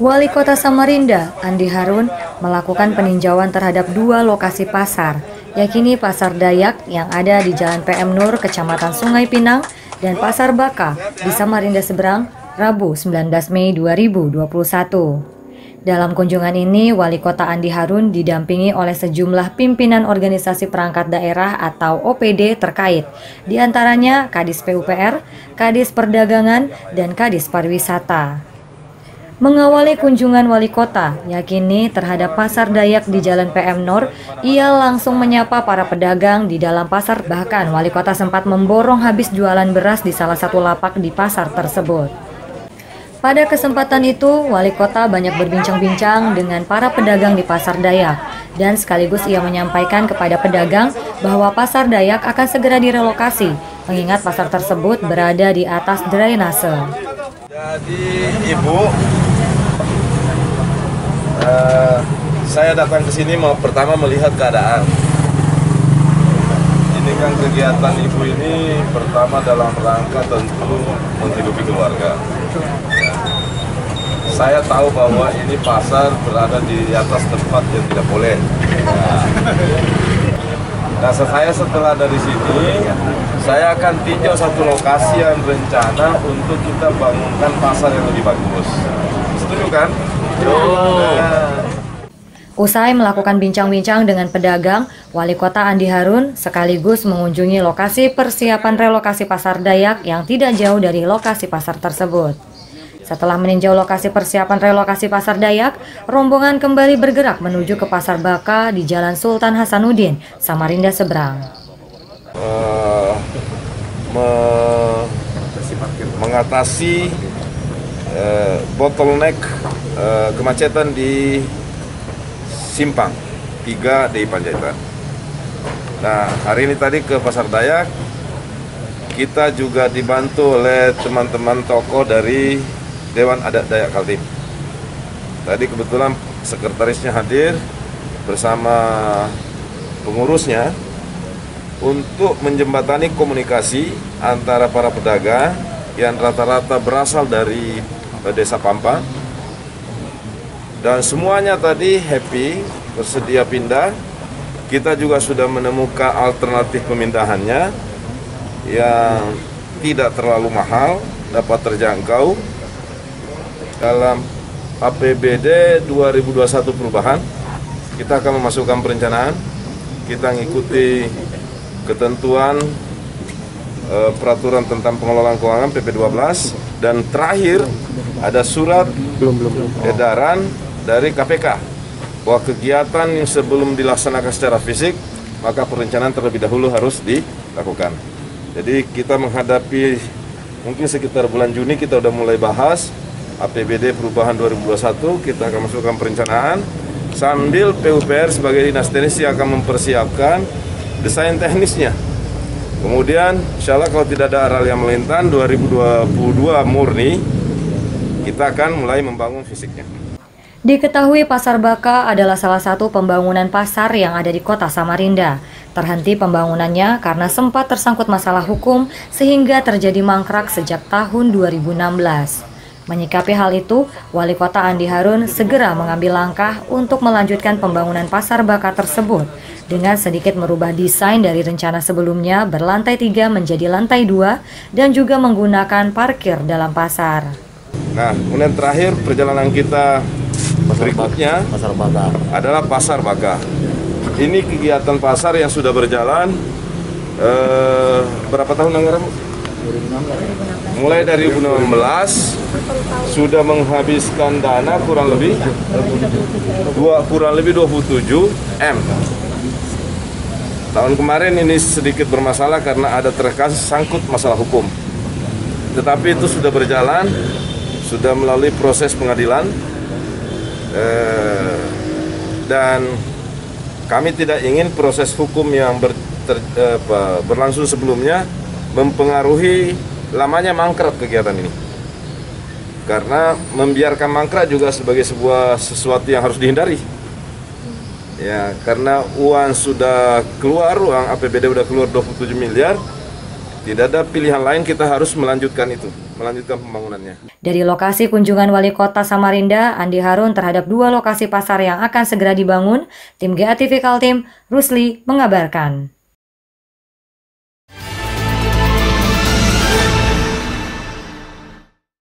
Wali Kota Samarinda, Andi Harun, melakukan peninjauan terhadap 2 lokasi pasar, yakni Pasar Dayak yang ada di Jalan PM Nur, Kecamatan Sungai Pinang, dan Pasar Baka di Samarinda Seberang, Rabu 19 Mei 2021. Dalam kunjungan ini, Wali Kota Andi Harun didampingi oleh sejumlah pimpinan organisasi perangkat daerah atau OPD terkait, diantaranya Kadis PUPR, Kadis Perdagangan, dan Kadis Pariwisata. Mengawali kunjungan wali kota, yakini terhadap Pasar Dayak di Jalan PM Nur, ia langsung menyapa para pedagang di dalam pasar. Bahkan wali kota sempat memborong habis jualan beras di salah satu lapak di pasar tersebut. Pada kesempatan itu, wali kota banyak berbincang-bincang dengan para pedagang di Pasar Dayak, dan sekaligus ia menyampaikan kepada pedagang bahwa Pasar Dayak akan segera direlokasi, mengingat pasar tersebut berada di atas drainase. Jadi Ibu, saya datang ke sini pertama melihat keadaan. Ini kan kegiatan Ibu ini pertama dalam rangka tentu menghidupi keluarga. Saya tahu bahwa ini pasar berada di atas tempat yang tidak boleh. Nah, saya setelah dari sini, saya akan tinjau satu lokasi yang rencana untuk kita bangunkan pasar yang lebih bagus. Setuju kan? Usai melakukan bincang-bincang dengan pedagang, Wali Kota Andi Harun sekaligus mengunjungi lokasi persiapan relokasi Pasar Dayak yang tidak jauh dari lokasi pasar tersebut. Setelah meninjau lokasi persiapan relokasi Pasar Dayak, rombongan kembali bergerak menuju ke Pasar Baka di Jalan Sultan Hasanuddin, Samarinda Seberang. Mengatasi bottleneck kemacetan di Simpang 3 di Panjaitan. Nah, hari ini tadi ke Pasar Dayak, kita juga dibantu oleh teman-teman tokoh dari Dewan Adat Dayak Kaltim. Tadi kebetulan sekretarisnya hadir bersama pengurusnya untuk menjembatani komunikasi antara para pedagang yang rata-rata berasal dari Desa Pampa. Dan semuanya tadi happy, bersedia pindah. Kita juga sudah menemukan alternatif pemindahannya yang tidak terlalu mahal, dapat terjangkau. Dalam APBD 2021 perubahan, kita akan memasukkan perencanaan, kita mengikuti ketentuan peraturan tentang pengelolaan keuangan PP 12, dan terakhir ada surat edaran dari KPK bahwa kegiatan yang sebelum dilaksanakan secara fisik, maka perencanaan terlebih dahulu harus dilakukan. Jadi kita menghadapi mungkin sekitar bulan Juni kita udah mulai bahas APBD perubahan 2021, kita akan masukkan perencanaan sambil PUPR sebagai dinas teknis yang akan mempersiapkan desain teknisnya. Kemudian insya Allah kalau tidak ada aral yang melintang 2022 murni, kita akan mulai membangun fisiknya. Diketahui Pasar Baka adalah salah satu pembangunan pasar yang ada di kota Samarinda. Terhenti pembangunannya karena sempat tersangkut masalah hukum sehingga terjadi mangkrak sejak tahun 2016. Menyikapi hal itu, Wali Kota Andi Harun segera mengambil langkah untuk melanjutkan pembangunan Pasar Baka tersebut dengan sedikit merubah desain dari rencana sebelumnya berlantai 3 menjadi lantai 2 dan juga menggunakan parkir dalam pasar. Nah, kemudian terakhir perjalanan kita berikutnya adalah Pasar Baka. Ini kegiatan pasar yang sudah berjalan berapa tahun anggaran? Mulai dari 2016 sudah menghabiskan dana kurang lebih 27 M. Tahun kemarin ini sedikit bermasalah karena ada tersangkut masalah hukum. Tetapi itu sudah berjalan, sudah melalui proses pengadilan, dan kami tidak ingin proses hukum yang berlangsung sebelumnya mempengaruhi lamanya mangkrak kegiatan ini. Karena membiarkan mangkrak juga sebagai sesuatu yang harus dihindari. Ya, karena uang sudah keluar, uang APBD sudah keluar 27 miliar, Tidak ada pilihan lain, kita harus melanjutkan pembangunannya. Dari lokasi kunjungan Wali Kota Samarinda, Andi Harun terhadap 2 lokasi pasar yang akan segera dibangun, tim GA TV Kaltim, Rusli mengabarkan.